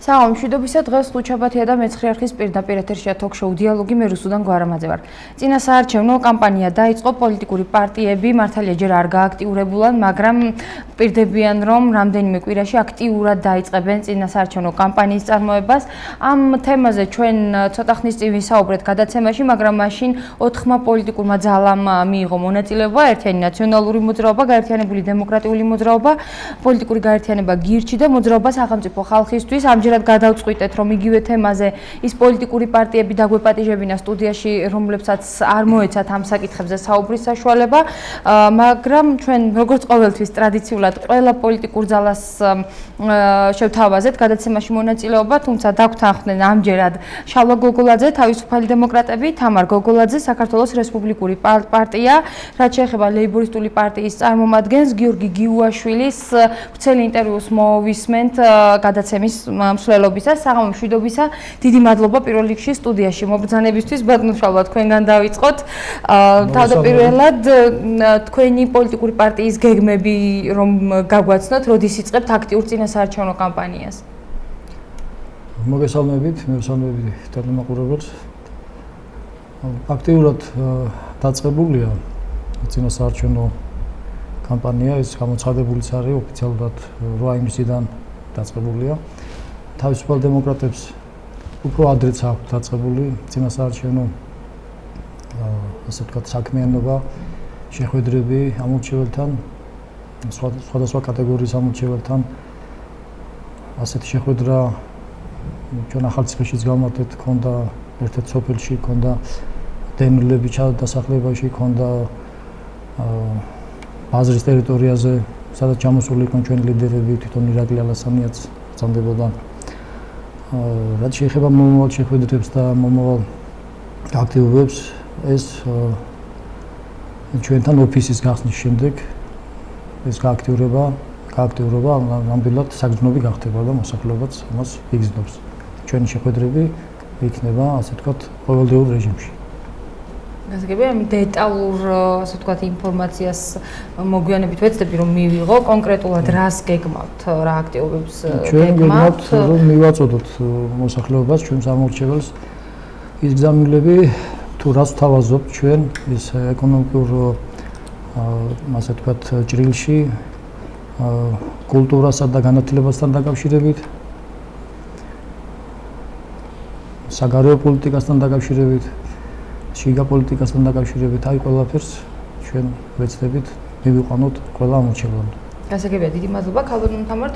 საღამო მშვიდობისა დღეს ხუთშაბათია და მეცხრე არხის პირდაპირ ეთერშია თოქ-შოუ დიალოგი მე რუსუდან გვარამაძე ვარ. წინა საარჩევნო კამპანია დაიწყო, პოლიტიკური პარტიები მართალია ჯერ არ გააქტიურებულან, მაგრამ პირდებიან რომ რამდენიმე კვირაში აქტიურად დაიწყებენ წინა საარჩევნო კამპანიის წარმოებას. ამ თემაზე ჩვენ ცოტა ხნის წინ ვისაუბრეთ გადაცემაში, მაგრამ მაშინ 4-მა პოლიტიკურმა ძალამ მიიღო მონაწილეობა, ერთიანი ნაციონალური მოძრაობა, გაერთიანებული დემოკრატიული მოძრაობა, პოლიტიკური გაერთიანება გირჩი და მოძრაობა სახელმწიფო ხალხისთვის. ამჯერად გადავწყვიტეთ, რომ იგივე თემაზე ის პოლიტიკური პარტიები დაგვეპატიჟებინა სტუდიაში, რომლებსაც არ მოეცათ ამ საკითხებზე საუბრის საშუალება, მაგრამ ჩვენ როგორც ყოველთვის ტრადიციულად ყველა პოლიტიკურ ძალას შევთავაზეთ გადაცემაში მონაწილეობა, თუმცა დაგვთანხმდნენ ამჯერად შალვა გოგოლაძე, თავისუფალი დემოკრატები, თამარ გოგოლაძე, საქართველოს რესპუბლიკური პარტია, რაც შეეხება ლეიბორისტული პარტიის წარმომადგენს, გიორგი გიუაშვილის ვრცელი ინტერვიუს მოვისმენთ გადაცემის მსვლელობისას. საღამო მშვიდობისა, დიდი მადლობა პირველ რიგში სტუდიაში მობრძანებისთვის. ბატონო შალვა, თქვენგან დავიწყოთ. თავდაპირველად თქვენი პოლიტიკური პარტიის გეგმები რომ გაგვაცნოთ, როდის იწყებთ აქტიურ წინასაარჩევნო კამპანიას? მოგესალმებით, თელემაყურებელს. აქტიურად დაწყებულია წინასაარჩევნო კამპანია, ეს გამოცხადებულიც არის ოფიციალურად 8 ივნისიდან დაწყებულია. თავისუფალ დემოკრატებს უფრო ადრეც აქვს დაწყებული წინასაარჩევნო ასე ვთქვათ საქმიანობა, შეხვედრები ამორჩეველთან, სხვადასხვა კატეგორიის ამორჩეველთან. ასეთი შეხვედრა ჩვენ ახალციხეშიც გავმართეთ, ქონდა ერთ-ერთ სოფელში, ქონდა დევნილების დასახლებაში, ქონდა ბაზრის ტერიტორიაზე, სადაც ჩამოსული იყვნენ ჩვენი ლიდერები, თვითონ ირაკლი ალასანიაც ბრძანდებოდა. რაც შეეხება მომავალ შეხვედრებს და მომავალ აქტივობებს, ეს ჩვენთან ოფისის გახსნის შემდეგ ეს გააქტიურება ნამდვილად საგრძნობი გახდება და მოსახლეობაც ამას იგრძნობს. ჩვენი შეხვედრები იქნება, ასე ვთქვათ, ყოველდღიურ რეჟიმში. გასაგებია, ამ დეტალურ, ასე ვთქვათ, ინფორმაციას მოგვიანებით ვეცდები რომ მივიღო, კონკრეტულად რას გეგმავთ, რა აქტივობებს გეგმავთ? ჩვენ გეგმავთ რომ მივაწოდოთ მოსახლეობას, ჩვენს ამორჩეველს ის გზავნილები, თუ რას ვთავაზობთ ჩვენ ის ეკონომიკურ, ასე ვთქვათ, ჭრილში, კულტურასა და განათლებასთან დაკავშირებით, საგარეო პოლიტიკასთან დაკავშირებით, შიგა პოლიტიკასთან დაკავშირებით, აი ყველაფერს ჩვენ ვეცდებით მივიყვანოთ ყველა ამორჩევლამდე. გასაგებია, დიდი მადლობა. ქალბატონ თამარ,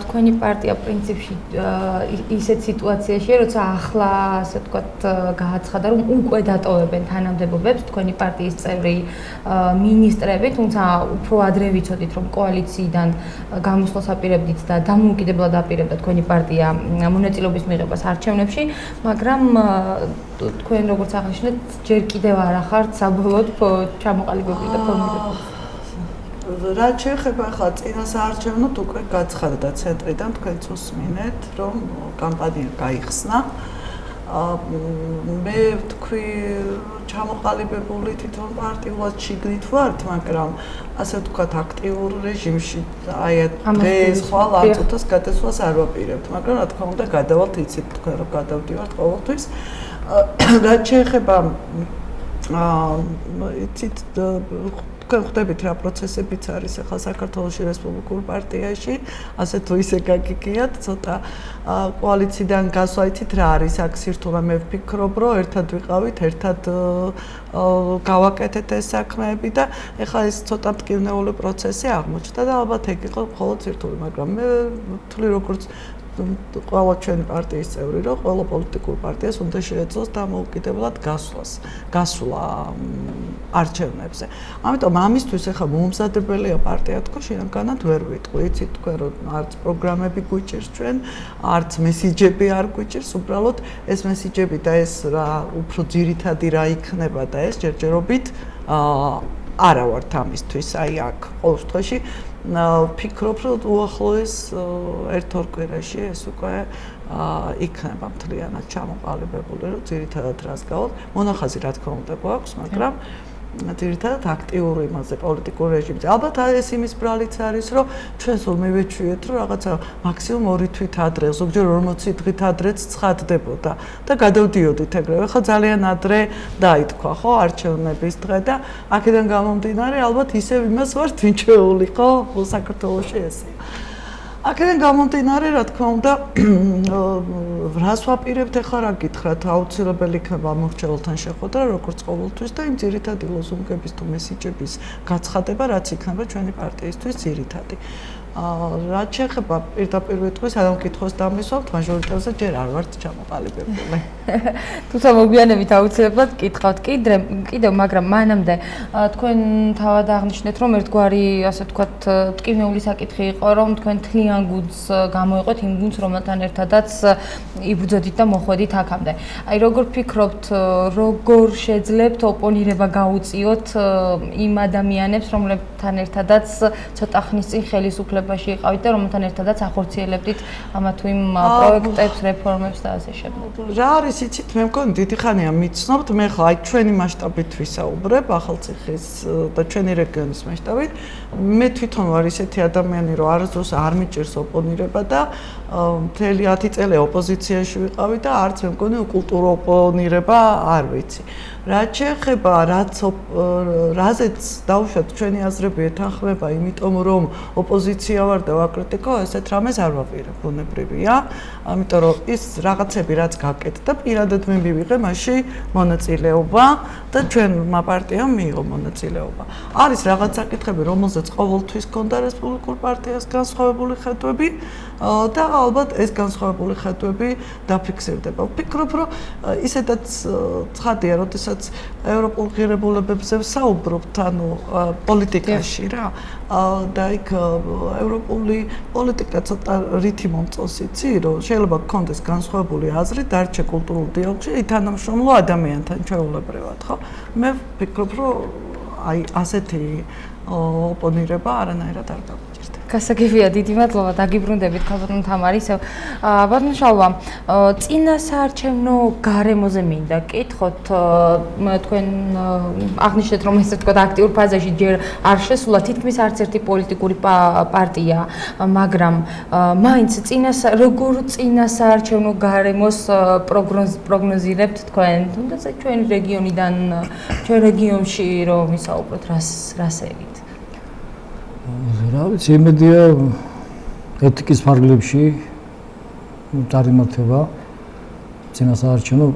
თქვენი პარტია პრინციპში ისეთ სიტუაციაშია, როცა ახლა, ასე ვთქვათ, გააცხადა, რომ უკვე დატოვებენ თანამდებობებს თქვენი პარტიის წევრი მინისტრები, თუმცა უფრო ადრე ვიცოდით, რომ კოალიციიდან გამოსვლას აპირებდით და დამოუკიდებლად აპირებდა თქვენი პარტია მონაწილეობის მიღებას არჩევნებში, მაგრამ თქვენ როგორც აღნიშნეთ, ჯერ კიდევ არ ახართ საბოლოოდ ჩამოყალიბებული და ფორმირებული. რაც შეეხება ახლა წინასაარჩევნოდ უკვე გაცხადდა ცენტრიდან, თქვენც უსმინეთ, რომ კამპანია გაიხსნა. მე ვთქვი, ჩამოყალიბებული თვითონ პარტიულად შიგნით ვართ, მაგრამ ასე ვთქვათ, აქტიურ რეჟიმში აი დღეს ხვალ ამ წუთას გადასვლას არ ვაპირებთ, მაგრამ რა თქმა უნდა გადავალთ, იცით თქვენ რომ გადავდივართ ყოველთვის. რაც შეეხება იცით თქვენ ხვდებით რა პროცესებიც არის ახლა საქართველოში რესპუბლიკურ პარტიაში, ასე თუ ისე გაგიგიათ, ცოტა კოალიციიდან გასვლა იცით რა არის აქ სირთულე, მე ვფიქრობ, რომ ერთად ვიყავით, ერთად გავაკეთეთ ეს საქმეები და ახლა ეს ცოტა მტკივნეული პროცესი აღმოჩნდა და ალბათ ეგ იყო მხოლოდ სირთულე, მაგრამ მე ვთვლი როგორც ყველა ჩვენი პარტიის წევრი, რომ ყველა პოლიტიკურ პარტიას უნდა შეეძლოს დამოუკიდებლად გასვლა არჩევნებზე. ამიტომ ამისთვის ახლა მომზადებელია პარტია თქო შინაგანად ვერ ვიტყვი, იცით თქვენ რომ არც პროგრამები გვიჭირს ჩვენ, არც მესიჯები არ გვიჭირს, უბრალოდ ეს მესიჯები და ეს რა უფრო ძირითადი რა იქნება და ეს ჯერჯერობით არა ვართ ამისთვის, აი აქ ყოველ შემთხვევაში ვფიქრობ, რომ უახლოეს 1-2 კვირაში ეს უკვე იქნება მთლიანად ჩამოყალიბებული, რომ ძირითადად რას გავალთ. მონახაზი რა თქმა უნდა გვაქვს, მაგრამ ძირითადად აქტიური იმაზე პოლიტიკურ რეჟიმზე. ალბათ ეს იმის ბრალიც არის, რომ ჩვენ სულ მივეჩვიეთ, რომ რაღაცა მაქსიმუმ 2 თვით ადრე, ზოგჯერ 40 დღით ადრეც ცხადდებოდა და გადავდიოდით ეგრევე. ხო ძალიან ადრე დაითქვა, ხო, არჩევნების დღე და აქედან გამომდინარე, ალბათ ისევ იმას ვართ ვინჩეული, ხო, საქართველოში ესეა. აქედან გამომდინარე, რა თქმა უნდა, რას ვაპირებთ ახლა რა გითხრათ, აუცილებელი იქნება მომრჩეველთან შეხვედრა, როგორც ყოველთვის და იმ ძირითადი ლოზუნგების თუ მესიჯების გაცხადება, რაც იქნება ჩვენი პარტიისთვის ძირითადი. რაც შეეხება პირდაპირ ვიტყვის, ანუ კითხოს დამისვავთ, მაჟორიტარზე ჯერ არ ვართ ჩამოყალიბებული. თუმცა მოგვიანებით აუცილებლად კითხავთ კიდევ, მაგრამ მანამდე თქვენ თავად აღნიშნეთ, რომ ერთგვარი, ასე ვთქვათ, ტკივნეული საკითხი იყო, რომ თქვენ თლიან გუნდს გამოიყოთ იმ გუნდს, რომელთან ერთადაც იბრძოდით და მოხვედით აქამდე. აი, როგორ ფიქრობთ, როგორ შეძლებთ ოპონირება გაუწიოთ იმ ადამიანებს, რომლებთან ერთადაც ცოტა ხნის წინ ხელისუფლებაში იყავით და რომელთან ერთადაც ახორციელებდით ამა თუ იმ პროექტებს, რეფორმებს და ასე შემდეგ. რა არის იცით, მე მგონი დიდი ხანია მიცნობთ, მე ხა აი ჩვენი მასშტაბით ვისაუბრებ, ახალციხის და ჩვენი რეგიონის მასშტაბით. მე თვითონ ვარ ისეთი ადამიანი, რომ არასდროს არ მიჭირს ოპონირება და მთელი 10 წელი ოპოზიციაში ვიყავი და არც მე მგონი კულტურა ოპონირება არ ვიცი. რაც შეეხება რაზეც დავუშვათ ჩვენი აზრები ეთანხმება, იმიტომ რომ ოპოზიცია ვარ და ვაკრიტიკო, ესეთ რამეს არ ვაპირებ, ბუნებრივია. ამიტომ რომ ის რაღაცები რაც გაკეთდა, პირადად მე მივიღე მასში მონაწილეობა და ჩვენმა პარტიამ მიიღო მონაწილეობა. არის რაღაც საკითხები, რომელზეც ყოველთვის გქონდა რესპუბლიკურ პარტიას განსხვავებული ხედვები და ალბათ ეს განსხვავებული ხედვები დაფიქსირდება. ვფიქრობ, რომ ისედაც ცხადია, როდესაც ევროპულ ღირებულებებზე ვსაუბრობთ, ანუ პოლიტიკაში რა და იქ ევროპული პოლიტიკა ცოტა რითი მომწონს იცი, რომ შეიძლება გქონდეს განსხვავებული აზრი დარჩე კულტურულ დიალოგში თანამშრომლო ადამიანთან ჩვეულებრივად, ხო? მე ვფიქრობ, რომ აი ასეთი ოპონირება არანაირად არ გაგვიჭირდება. გასაგებია, დიდი მადლობა, დაგიბრუნდებით ქალბატონ თამარი. ბატონ შალვა, წინა საარჩევნო გარემოზე მინდა კითხოთ, თქვენ აღნიშნეთ, რომ ესე ვთქვათ, აქტიურ ფაზაში ჯერ არ შესულა თითქმის არც ერთი პოლიტიკური პარტია, მაგრამ მაინც როგორ წინა საარჩევნო გარემოს პროგნოზირებთ თქვენ, თუნდაც ჩვენი რეგიონიდან, ჩვენ რეგიონში რომ ვისაუბროთ, რას ელით? რა ვიცი, იმედია ეთიკის ფარგლებში წარიმართება წინა საარჩევნო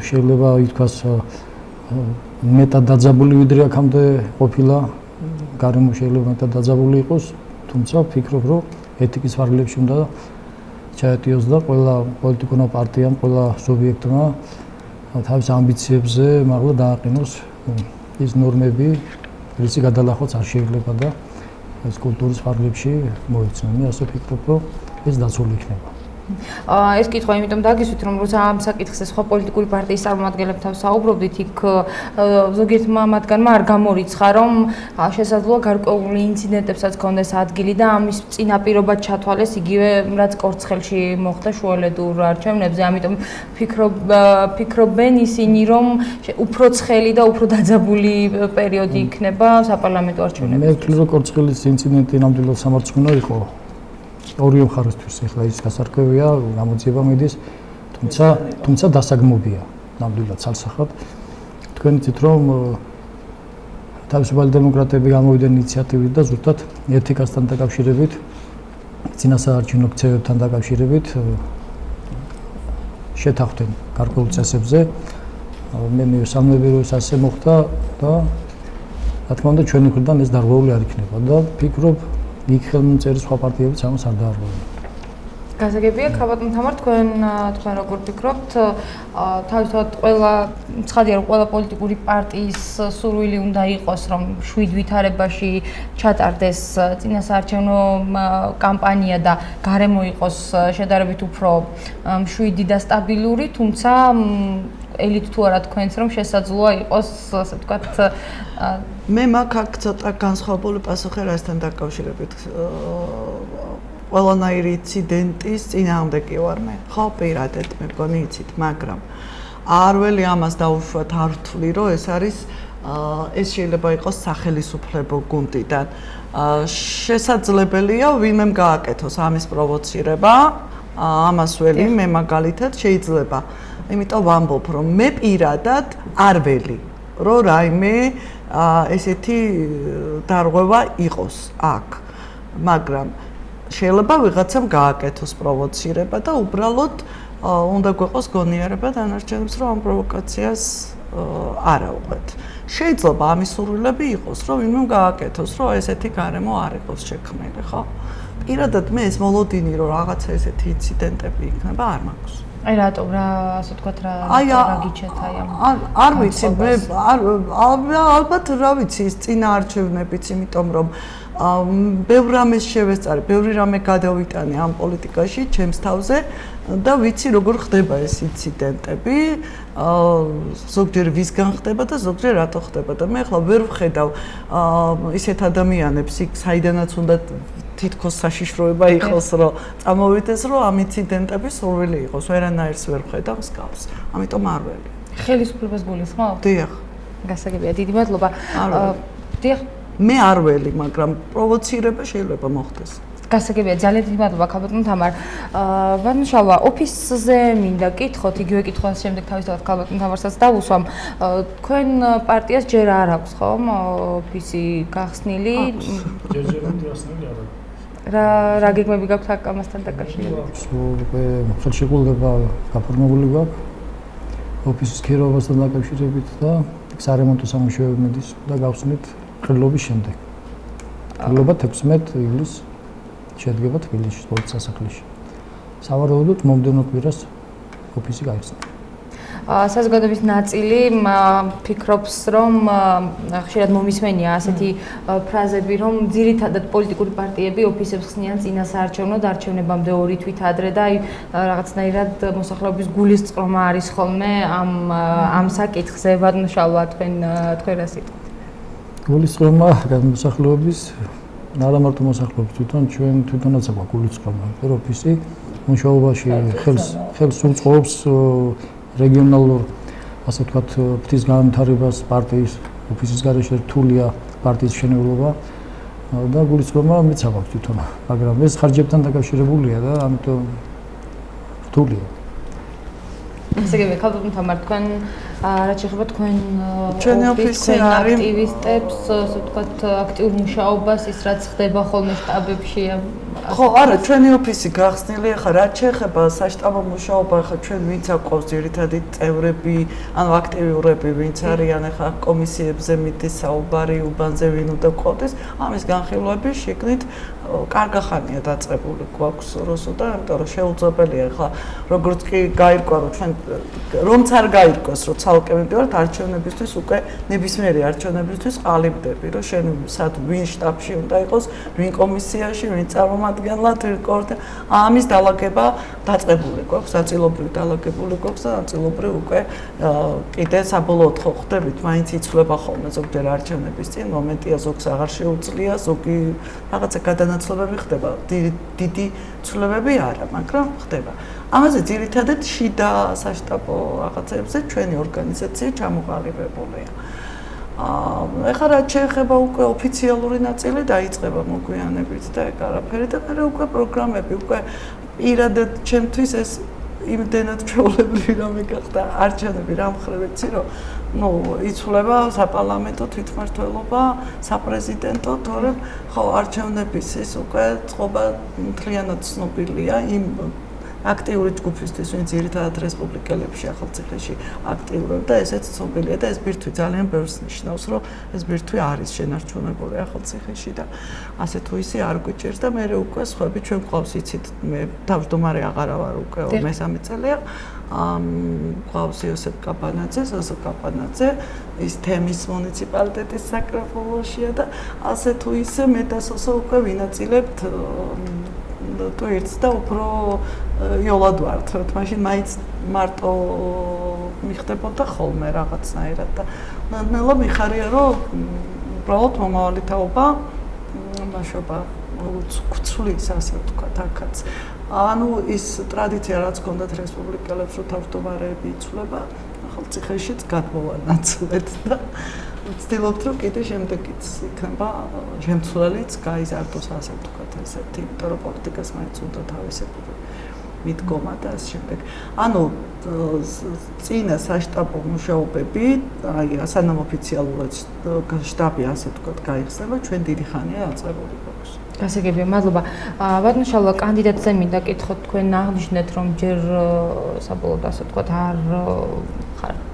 შეიძლება ითქვას მეტად დაძაბული ვიდრე აქამდე ყოფილა, გარემო შეიძლება მეტად დაძაბული იყოს, თუმცა ვფიქრობ, რომ ეთიკის ფარგლებში უნდა ჩაეტიოს და ყველა პოლიტიკურმა პარტიამ, ყველა სუბიექტმა თავის ამბიციებზე მაღლა დააყენოს ის ნორმები, რისი გადალახვაც არ შეიძლება და ეს კულტურის ფარგლებში მოიცნო. მე ასე ვფიქრობ, რომ ეს დაცული იქნება. ეს კითხვა იმიტომ დაგისვით, რომ როცა ამ საკითხზე სხვა პოლიტიკური პარტიის წარმომადგენლებთან საუბრობდით, იქ ზოგიერთმა მათგანმა არ გამორიცხა, რომ შესაძლოა გარკვეული ინციდენტებსაც ჰქონდეს ადგილი და ამის წინაპირობად ჩათვალეს იგივე რაც კორცხელში მოხდა შუალედურ არჩევნებზე. ამიტომ ფიქრობენ ისინი, რომ უფრო ცხელი და უფრო დაძაბული პერიოდი იქნება საპარლამენტო არჩევნებში. მე ვთვლი, რომ კორცხელის ინციდენტი ნამდვილად სამარცხვინო იყო. ორივე მხარესთვის ახლა ის გასარკვევია, გამოძიება მიდის, თუმცა დასაგმობია ნამდვილად ცალსახად. თქვენ იცით, რომ თავისუფალი დემოკრატები გამოვიდნენ ინიციატივით და ზუსტად ეთიკასთან დაკავშირებით, წინასაარჩევნო ქცევებთან დაკავშირებით შეთანხმდნენ გარკვეულ წესებზე. მე მივესალმები, რომ ეს ასე მოხდა და რა თქმა უნდა ჩვენი მხრიდან ეს დარღვეული არ იქნება და ვფიქრობ, იქ ხელმომწერი სხვა პარტიებიც ამას არ დაარღვევენ. გასაგებია, ქალბატონ თამარ, თქვენ როგორ ფიქრობთ, თავისთავად ყველა ცხადია, რომ ყველა პოლიტიკური პარტიის სურვილი უნდა იყოს, რომ 7 ვითარებაში ჩატარდეს წინასაარჩევნო კამპანია და გარემო იყოს შედარებით უფრო მშვიდი და სტაბილური, თუმცა ელით თუ არა თქვენს, რომ შესაძლოა იყოს, ასე ვთქვათ, მე მაქვს აქ ცოტა განსხვავებული პასუხი რასთან დაკავშირებით. ყველანაირი ინციდენტის წინააღმდეგი ვარ მე. ხო, პირადად მე მგონი იცით, მაგრამ არ ველი ამას დავუშვათ, არ ვთვლი, რომ ეს არის ეს შეიძლება იყოს სახელისუფლებო გუნდიდან. შესაძლებელია ვინმემ გააკეთოს ამის პროვოცირება, ამას ველი მე მაგალითად შეიძლება. იმიტომ ვამბობ, რომ მე პირადად არ ველი, რომ რაიმე ესეთი დარღვევა იყოს აქ, მაგრამ შეიძლება ვიღაცამ გააკეთოს პროვოცირება და უბრალოდ უნდა გვეყოს გონიარება დანარჩენებს, რომ ამ პროვოკაციას არ ავყვეთ. შეიძლება ამის სურვილები იყოს, რომ ვინმე გააკეთოს, რომ ესეთი გარემო არ იყოს შექმნილი, ხო? პირადად მე ეს მოლოდინი, რომ რაღაცა ესეთი ინციდენტები იქნება, არ მაქვს. აი რატომ რა ასე ვთქვათ რა გიჩეთ აი ამ არ ვიცი მე ალბათ რა ვიცი ის წინა არჩევნებიც იმიტომ რომ ბევრ რამეს შევესწარი, ბევრი რამე გადავიტანე ამ პოლიტიკაში ჩემს თავზე და ვიცი როგორ ხდება ეს ინციდენტები, ზოგჯერ ვისგან ხდება და ზოგჯერ რატო ხდება და მე ახლა ვერ ვხედავ ისეთ ადამიანებს იქ საიდანაც უნდა თითქოს საშიშროება იყოს, რომ წამოვიდეს, რომ ამ ინციდენტების სურვილი იყოს, ვერანაირს ვერ ვხედავ მსგავს. ამიტომ არ ველი. ხელისუფლებას გულისხმობ? დიახ. გასაგებია, დიდი მადლობა. დიახ. მე არ ველი, მაგრამ პროვოცირება შეიძლება მოხდეს. გასაგებია, ძალიან დიდი მადლობა ქალბატონ თამარ. ვანუშავა, ოფისზე მინდა კითხოთ, იგივე კითხავს შემდეგ თავისთავად ქალბატონ თამარსაც დავუსვამ. თქვენ პარტიას ჯერ არ აქვს, ხომ? ოფისი გახსნილი? ჯერჯერობით გახსნილი არ აქვს. რა გეგმები გაქვთ აქ ამასთან დაკავშირებით? უკვე ხელშეკრულება გაფორმებული გვაქვს ოფისის ქირობასთან დაკავშირებით და სარემონტო სამუშაოებების და გავხსნით ყრილობის შემდეგ. ყრილობა 16 ივლისს შედგება თბილისში, სპორტ სასახლეში. სავარაუდოდ მომდევნო კვირას ოფისი გაიხსნა. საზოგადოების ნაწილი ფიქრობს, რომ ხშირად მომისმენია ასეთი ფრაზები, რომ ძირითადად პოლიტიკური პარტიები ოფისებს ხსნიან წინა საარჩევნოდ არჩევნებამდე 2 თვით ადრე და აი რაღაცნაირად მოსახლეობის გულისწყრომა არის ხოლმე ამ საკითხზე. ვანუშავა, თქვენ რა სიტყვით? გულისწყრომა მოსახლეობის არა მარტო მოსახლეობის ჩვენ თვითონაც აქვს გულისწყრომა, რომ ოფისი მუშაობაში ხელს უწყობს რეგიონალურ ასე ვთქვათ ფრთის განვითარებას პარტიის ოფისის გარეშე რთულია პარტიის მშენებლობა და გულისწყრომა მეც აქვს თვითონ, მაგრამ ეს ხარჯებთან დაკავშირებულია და ამიტომ რთულია. გასაგებია, ქალბატონ თამარ, თქვენ რაც შეეხება თქვენ ოფისი არის აქტივისტებს, ასე ვთქვათ, აქტიურ მუშაობას, ის რაც ხდება ხოლმე შტაბებში. ხო, არა, ჩვენი ოფისი გახსნილი, ახლა რაც შეეხება საშტაბო მუშაობა, ახლა ჩვენ ვინც აყვავს ძირითადი წევრები, ანუ აქტივურები, ვინც არიან ახლა კომისიებზე მიდის საუბარი, უბანზე ვინ უნდა გყავდეს, ამის განხილვები შეგნით კარგახანია დაწყებული გვაქვს როსო და ამიტომ რომ შეუძლებელია ახლა როგორც კი გაირკვა რომ ჩვენ რომც არ გაირკვეს რომ ცალკე მივდივართ არჩევნებისთვის უკვე ნებისმიერი არჩევნებისთვის ყალიბდები რომ შენ სად ვინ შტაბში უნდა იყოს ვინ კომისიაში ვინ წარმომადგენლად რეკორდ ამის დალაგება დაწყებული გვაქვს ნაწილობრივ დალაგებული გვაქვს და ნაწილობრივ უკვე კიდე საბოლოოდ ხო ხდებით მაინც იცვლება ხოლმე ზოგჯერ არჩევნების წინ მომენტია ზოგს აღარ შეუძლია ზოგი რაღაცა გადანაცვლებები ხდება დიდი ცვლილებები არა მაგრამ ხდება ამაზე ძირითადად შიდა საშტაბო რაღაცებზე ჩვენი ორგანიზაცია ჩამოყალიბებულია ეხლა რაც შეეხება უკვე ოფიციალური ნაწილი დაიწყება მოგვიანებით და ეგ არაფერი და მე უკვე პროგრამები უკვე პირადად ჩემთვის ეს იმდენად ჩვეულებრივი რამე გახდა არჩევნები რა მხრივ ეცი რომ ну იცვლება საპარლამენტო თვითმმართველობა საპრეზიდენტო თორემ ხო არჩევნების ეს უკვე წყობა მთლიანად ცნობილია იმ აქტიური ჯგუფისთვის ვინც ძირითადად რესპუბლიკელებში ახალციხეში აქტიურობ და ესეც ცნობილია და ეს ბირთვი ძალიან ბევრს ნიშნავს რომ ეს ბირთვი არის შენარჩუნებული ახალციხეში და ასე თუ ისე არ გვიჭირს და მე უკვე სხვები ჩვენ გვყავს იცით მე თავმჯდომარე აღარ ვარ უკვე მესამე წელია გვყავს იოსებ კაპანაძე, ზოზო კაპანაძე, ის თემის მუნიციპალიტეტის საკრებულოშია და ასე თუ ისე მე და სოსო უკვე ვინაწილებთ ტვირთს და უფრო იოლად ვართ, რომ მაშინ მაინც მარტო მიხდებოდა ხოლმე რაღაცნაირად და ნელ-ნელა მიხარია რომ უბრალოდ მომავალი თაობა მაშობა უცვლის ასე ვთქვათ აქაც ანუ ის ტრადიცია რაც გქონდათ რესპუბლიკელებს რომ თავმჯდომარეები იცვლება ახალციხეშიც გადმოვანაცვლეთ და ვცდილობთ რომ კიდე შემდეგიც იქნება შემცვლელიც გაიზარდოს ასე ვთქვათ ესეთი, იმიტომ რომ პოლიტიკას მაინც უნდა თავისებური მიდგომა და ამ შემდეგ. ანუ წინა საშტაბო მუშაობები, აი სანამ ოფიციალურად შტაბი ასე ვთქვათ გაიხსნება, ჩვენ დიდი ხანია აწყებული გვაქვს. გასაგებია, მადლობა. ბატონო შალვა, კანდიდატზე მინდა კითხოთ, თქვენ აღნიშნეთ, რომ ჯერ საბოლოოდ ასე ვთქვათ არ ხართ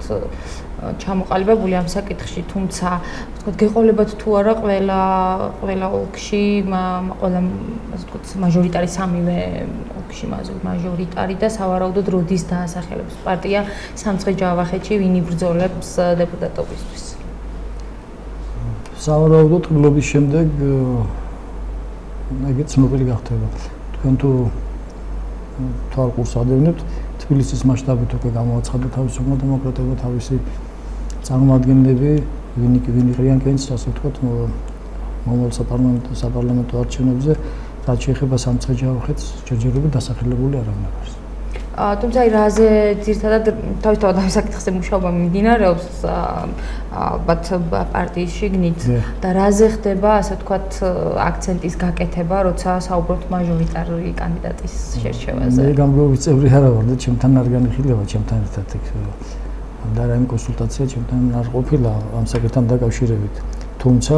ჩამოყალიბებული ამ საკითხში, თუმცა ვთქვათ, გეყოლებათ თუ არა ყველა ოლქში, ყველა ასე ვთქვათ, მაჟორიტარი სამივე ოლქში მაჟორიტარი და სავარაუდოდ როდის დაასახელებს პარტია სამცხე-ჯავახეთში ვინ იბრძოლებს დეპუტატობისთვის? სავარაუდოდ ყრილობის შემდეგ ეგეც ცნობილი გახდება. თქვენ თუ თვალყურს ადევნებთ, თბილისის მასშტაბით უკვე გამოაცხადა თავისუფლმა დემოკრატებმა თავისი წარმომადგენლები, ვინ იყრიან კენჭს, ასე ვთქვათ, მომავალ საპარლამენტო არჩევნებზე, რაც შეეხება სამცხე-ჯავახეთს, ჯერჯერობით დასახელებული არავინ არ არის. თუმცა რაზე ძირითადად თავისთავად ამ საკითხზე მუშაობა მიმდინარეობს ალბათ პარტიის შიგნით და რაზე ხდება ასე ვთქვათ აქცენტის გაკეთება, როცა საუბრობთ მაჟორიტარი კანდიდატის შერჩევაზე? მე გამგეობის წევრი არა ვარ და ჩემთან არ განიხილება ჩემთან ერთად იქ და რაიმე კონსულტაცია ჩემთან არ ყოფილა ამ საკითხთან დაკავშირებით. თუმცა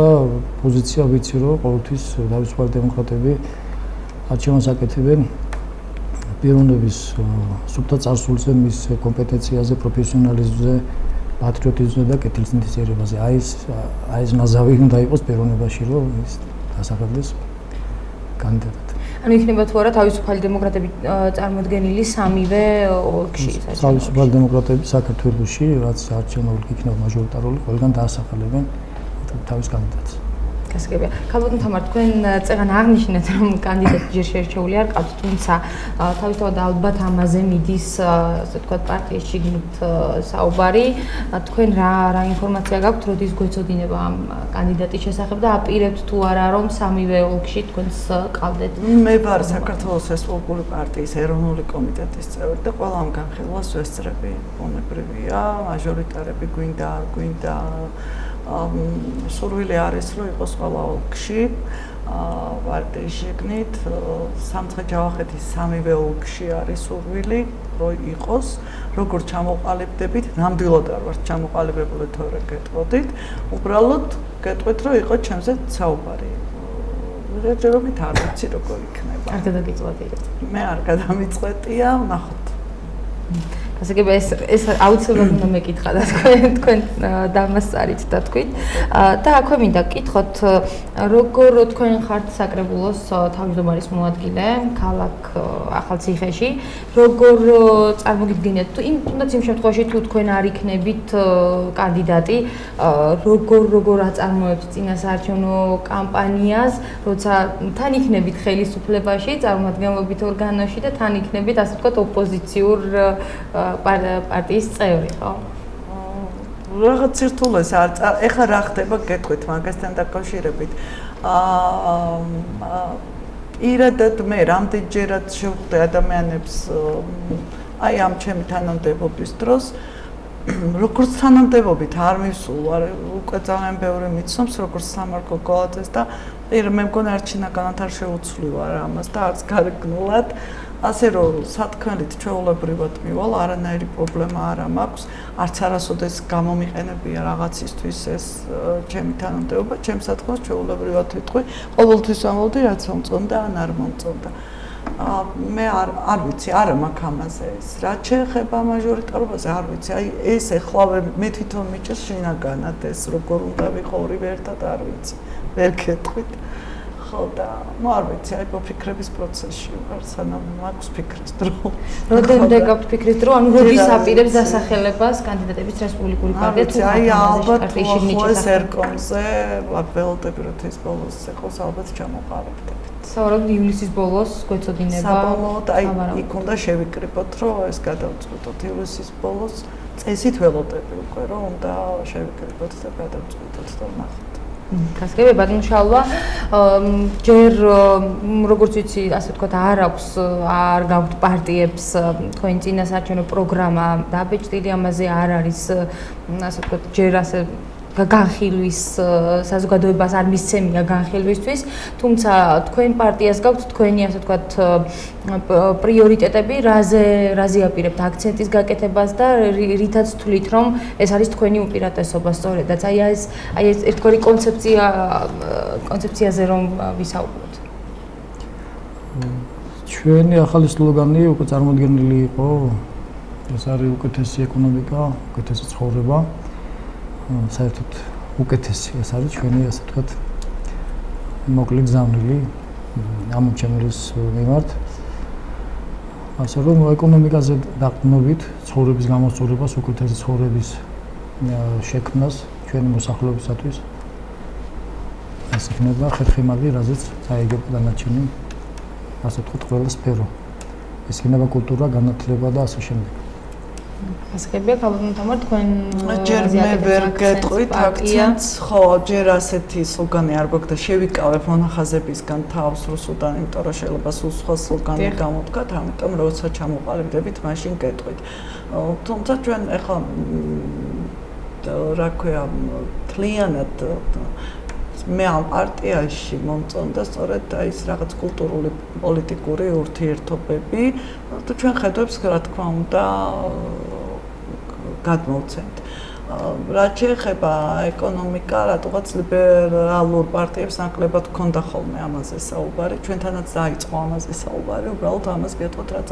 პოზიცია ვიცი რომ ყოველთვის თავისუფალი დემოკრატები არჩევანს აკეთებენ პიროვნების სუფთა წარსულზე, მის კომპეტენციაზე, პროფესიონალიზმზე, პატრიოტიზმზე და კეთილსინთეზიერებაზე. აი ეს ნაზავი უნდა იყოს პიროვნებაში, რომ ის დასახელდეს კანდიდატად. ანუ იქნება თუ არა თავისუფალი დემოკრატები წარმოდგენილი სამივე ოლქში? თავისუფალი დემოკრატები საქართველოში, რაც არჩევნო ოლქი იქნება მაჟორიტარული, ყველგან დაასახელებენ თავის კანდიდატს. გასაგებია. ქალბატონ თამარ, თქვენ წეგან აღნიშნეთ, რომ კანდიდატი ჯერ შერჩეული არ ყავთ, თუმცა თავისთავად ალბათ ამაზე მიდის, ასე ვთქვათ, პარტიის შიგნით საუბარი. თქვენ რა ინფორმაცია გაქვთ, როდის გვეცოდინება ამ კანდიდატის შესახებ და აპირებთ თუ არა, რომ სამივე ოლქში თქვენს ყავდეთ? მე ვარ საქართველოს რესპუბლიკური პარტიის ეროვნული კომიტეტის წევრი და ყველა ამ განხილვას ვესწრები. ბუნებრივია, მაჟორიტარები გვინდა სურვილი არის რომ იყოს ყველა ოლქში პარტიის შიგნით სამცხე-ჯავახეთის სამივე ოლქში არის სურვილი რომ იყოს როგორ ჩამოყალიბდებით ნამდვილად არ ვართ ჩამოყალიბებული თორე გეტყოდით უბრალოდ გეტყვით რომ იყო ჩემზე საუბარი ჯერჯერობით არ ვიცი როგორ იქნება არ გადაგიწყვეტიეთ მე არ გადამიწყვეტია ვნახოთ გასაგებია ეს აუცილებლად უნდა მეკითხა და თქვენ დამასწარით და თქვით და აქვე მინდა გკითხოთ როგორ თქვენ ხართ საკრებულოს თავმჯდომარის მოადგილე ქალაქ ახალციხეში როგორ წარმოგიდგენიათ თუნდაც იმ შემთხვევაში თუ თქვენ არ იქნებით კანდიდატი როგორ აწარმოებთ წინასაარჩევნო კამპანიას როცა თან იქნებით ხელისუფლებაში წარმომადგენლობით ორგანოში და თან იქნებით ასე ვთქვათ ოპოზიციურ პარტიის წევრი, ხო? რაღაც ცირთულეს არ ეხლა რა ხდება გეტყვით მაგასთან დაკავშირებით. პირადად მე რამდენჯერად შევხვდი ადამიანებს აი ამ ჩემი თანამდებობის დროს როგორც თანამდებობით არ მისულ, უკვე ძალიან ბევრი მიცნობს, როგორც სამარკო გოლაძეს და მე მგონი არჩინაგანად არ შეუცვლივარ ამას და არც გარეგნულად ასე რომ სათქმელით ჩვეულებრივად მივალ, არანაირი პრობლემა არ მაქვს, არც არასოდეს გამომიყენებია რაღაცისთვის ეს ჩემი თანამდებობა, ჩემს სათქმელს ჩვეულებრივად ვიტყვი, ყოველთვის ამბობდი, რაც მომწონდა ან არ მომწონდა. მე არ ვიცი, არა მაქვს ამაზე ეს. რაც შეეხება მაჟორიტარობაზე, არ ვიცი. აი ეს ეხლავე მე თვითონ მიჭირს შინაგანად ეს როგორ უნდა ვიყო ორივე ერთად არ ვიცი. ვერ გეტყვით. ხო და არ ვიცი, აი ფიქრების პროცესში ვარ, სანამ მაქვს ფიქრის დრო. რამდენამდე გაქვთ ფიქრის დრო, ანუ როდის აპირებს დასახელებას კანდიდატების რესპუბლიკური პარტია თუ აი ალბათ ეს ერკომზე ველოდები რომ ეს ბოლოს ეხოს ალბათ ჩამოყალიბდებით. სავარაუდოდ ივლისის ბოლოს გვეცოდინება. საბოლოოდ აი იქ უნდა შევიკრიბოთ, რომ ეს გადავწყვეტოთ ივლისის ბოლოს. წესით ველოდები უკვე რომ უნდა შევიკრიბოთ და გადავწყვეტოთ და ვნახოთ. გასაგებია ბატონო შალვა ჯერ როგორც ვიცი ასე ვთქვათ არ გაქვთ პარტიებს თქვენი წინასაარჩევნო პროგრამა დაბეჭდილი ამაზე არ არის ასე ვთქვათ ჯერ ასე განხილვის საზოგადოებას არ მისცემია განხილვისთვის, თუმცა თქვენ პარტიას გაქვთ თქვენი ასე ვთქვათ პრიორიტეტები, რაზე აპირებთ აქცენტის გაკეთებას და რითაც თვლით, რომ ეს არის თქვენი უპირატესობა სწორედაც. აი ეს ერთგვარი კონცეფციაზე რომ ვისაუბროთ. ჩვენი ახალი სლოგანი უკვე წარმოდგენილი იყო. ეს არის უკეთესი ეკონომიკა, უკეთესი ცხოვრება. საერთოდ უკეთესი ეს არის ჩვენი ასე ვთქვათ მოკლე გზავნილი ამომრჩევლის მიმართ. ასე რომ ეკონომიკაზე დაყრდნობით ცხოვრების გამოსწორებას, უკეთესი ცხოვრების შექმნას ჩვენი მოსახლეობისათვის ეს იქნება ხერხემალი, რაზეც წაიგება დანარჩენი ასე ვთქვათ ყველა სფერო. ეს იქნება კულტურა, განათლება და ასე შემდეგ. ასკებია ქალბატონო თქვენ ჯერ მე ვერ გეტყვით აქცენტს, ხო, ჯერ ასეთი სლოგანი არ გვაქვს და შევიკავებ მონახაზებისგან თავს რუსუდან, იმიტომ რომ შეიძლება სულ სხვა სლოგანი გამოდგათ, ამიტომ როცა ჩამოყალიბდებით, მაშინ გეტყვით. თუმცა ჩვენ ახლა რა ქვია, თლიანად მე ამ პარტიაში მომწონდა სწორედ ის რაღაც კულტურული პოლიტიკური ურთიერთობები და ჩვენ ხედავთ რა თქმა უნდა გადმოვცემთ. რაც შეეხება ეკონომიკა, რატოღაც ლიბერალურ პარტიებს ნაკლებად ჰქონდა ხოლმე ამაზე საუბარი, ჩვენთანაც დაიწყო ამაზე საუბარი, უბრალოდ ამას გეტყვით, რაც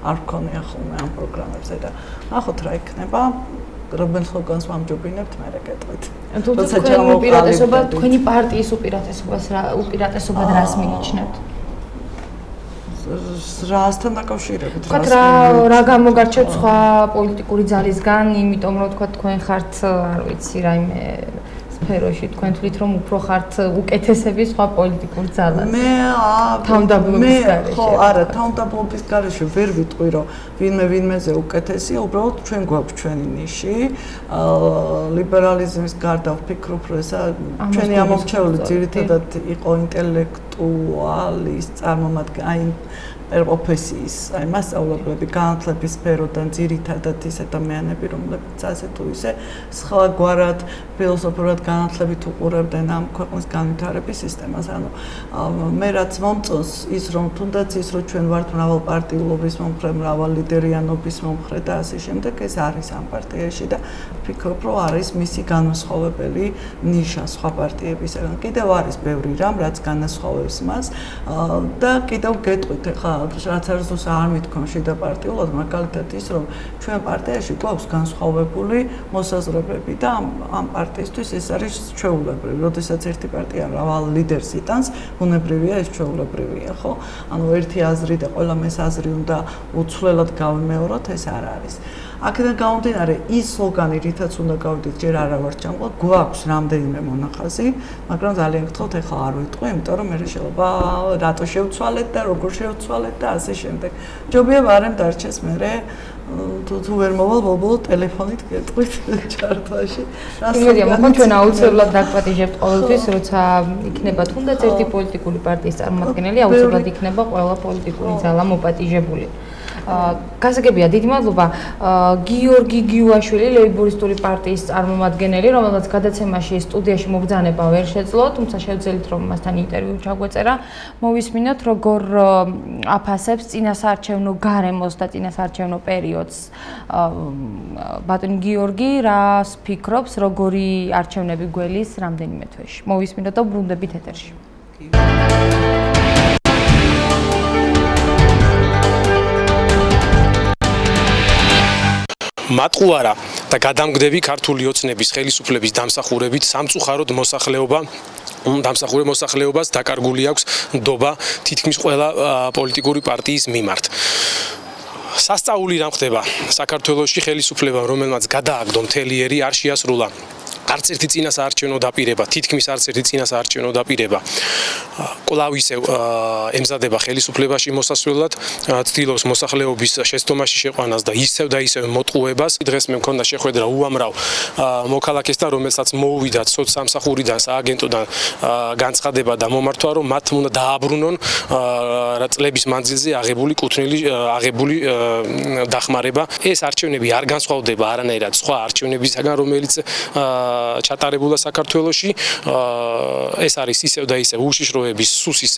არ ჰქონია ხოლმე ამ პროგრამებზე და ნახოთ რა იქნება. რომელ სლოგანს ვამჯობინებთ, მე რა გეტყვით. თუმცა თქვენი უპირატესობა, თქვენი პარტიის უპირატესობად რას მიიჩნევთ? რასთან დაკავშირებით? რა გამოგარჩევთ სხვა პოლიტიკური ძალისგან, იმიტომ რომ თქვენ ხართ, არ ვიცი, რაიმე სფეროში თქვენ თვლით რომ უფრო ხართ უკეთესები სხვა პოლიტიკური ძალას. მე თავმდაბლობის გარეშე. ხო, არა, თავმდაბლობის გარეშე ვერ ვიტყვი რომ ვინმეზე უკეთესია, უბრალოდ ჩვენ გვაქვს ჩვენი ნიში. ლიბერალიზმის გარდა ვფიქრობ, რომ ესა ჩვენი ამომრჩეველი ძირითადად იყო ინტელექტუალის წარმომადგენელი, პროფესიის, აი მასწავლებლები, განათლების სფეროდან ძირითადად ის ადამიანები, რომლებიც ასე თუ ისე სხვაგვარად ფილოსოფიურად განათლებით უყურებდნენ ამ ქვეყნის განვითარების სისტემას. ანუ მე რაც მომწონს ის რომ თუნდაც ის რომ ჩვენ ვართ მრავალპარტიულობის მომხრე, მრავალლიდერიანობის მომხრე და ასე შემდეგ, ეს არის ამ პარტიაში და ვფიქრობ, რომ არის მისი განსხვავებელი ნიშა სხვა პარტიებისგან. კიდევ არის ბევრი რამ, რაც განასხვავებს მას და კიდევ გეტყვით ახლა რაც არის უს არ მithქონ შიდა პარტიულად, მაგალითად ის რომ ჩვენ პარტიაში გვაქვს განსხვავებული მოსაზრებები და ამ პარტიისთვის ეს არის ჩვეულებრივი. როდესაც ერთი პარტია მრავალ ლიდერს იტანს, ბუნებრივია ეს ჩვეულებრივია, ხო? ანუ ერთი აზრი და ყველა მეს აზრი უნდა უცვლელად გავიმეოროთ, ეს არ არის. აქედან გამომდინარე, ის სლოგანი, რითაც უნდა გავიდეთ, ჯერ არა ვარ ჩამოყალიბ, გვაქვს რამდენიმე მონახაზი, მაგრამ ძალიან გთხოვთ, ეხლა არ ვიტყვი, იმიტომ რომ მე შეიძლება რატო შევცვალეთ და როგორ შევცვალეთ და ასე შემდეგ. ჯობია ვარემ დარჩეს მე თუ ვერ მოვალ ბოლო ტელეფონით გეტყვით ჩარტვაში. იმედია, მოხონ ჩვენ აუცილებლად დაგპატიჟებთ ყოველთვის, როცა იქნება თუნდაც ერთი პოლიტიკური პარტიის წარმომადგენელი, აუცილებლად იქნება ყველა პოლიტიკური ძალა მოპატიჟებული. გასაგებია, დიდი მადლობა. გიორგი გიუაშვილი, ლეიბორისტული პარტიის წარმომადგენელი, რომელსაც გადაცემაში სტუდიაში მობრძანება ვერ შეძლო, თუმცა შევძელით რომ მასთან ინტერვიუ ჩაგვეწერა. მოვისმინოთ, როგორ აფასებს წინასაარჩევნო გარემოს და წინასაარჩევნო პერიოდს ბატონი გიორგი, რას ფიქრობს, როგორი არჩევნები გველის რამდენიმე თვეში. მოვისმინოთ და ბრუნდებით ეთერში. მატყუარა და გადამგდები ქართული ოცნების ხელისუფლების დამსახურებით სამწუხაროდ მოსახლეობას დაკარგული აქვს ნდობა თითქმის ყველა პოლიტიკური პარტიის მიმართ. სასწაული რამ ხდება საქართველოში ხელისუფლებამ, რომელმაც გადააგდო მთელი ერი, არ შეასრულა არც ერთი წინასაარჩევნო დაპირება, თითქმის არც ერთი წინასაარჩევნო დაპირება. კვლავ ისევ ემზადება ხელისუფლებაში მოსასვლელად, ცდილობს მოსახლეობის შეცდომაში შეყვანას და ისევ მოტყუებას. დღეს მე მქონდა შეხვედრა უამრავ მოქალაქესთან, რომელსაც მოუვიდათ სოცსამსახურიდან, სააგენტოდან განცხადება და მომართვა, რომ მათ უნდა დააბრუნონ წლების მანძილზე აღებული დახმარება. ეს არჩევნები არ განსხვავდება არანაირად სხვა არჩევნებისგან, რომელიც ჩატარებულა საქართველოში. ეს არის ისევ და ისევ უშიშროების სუსის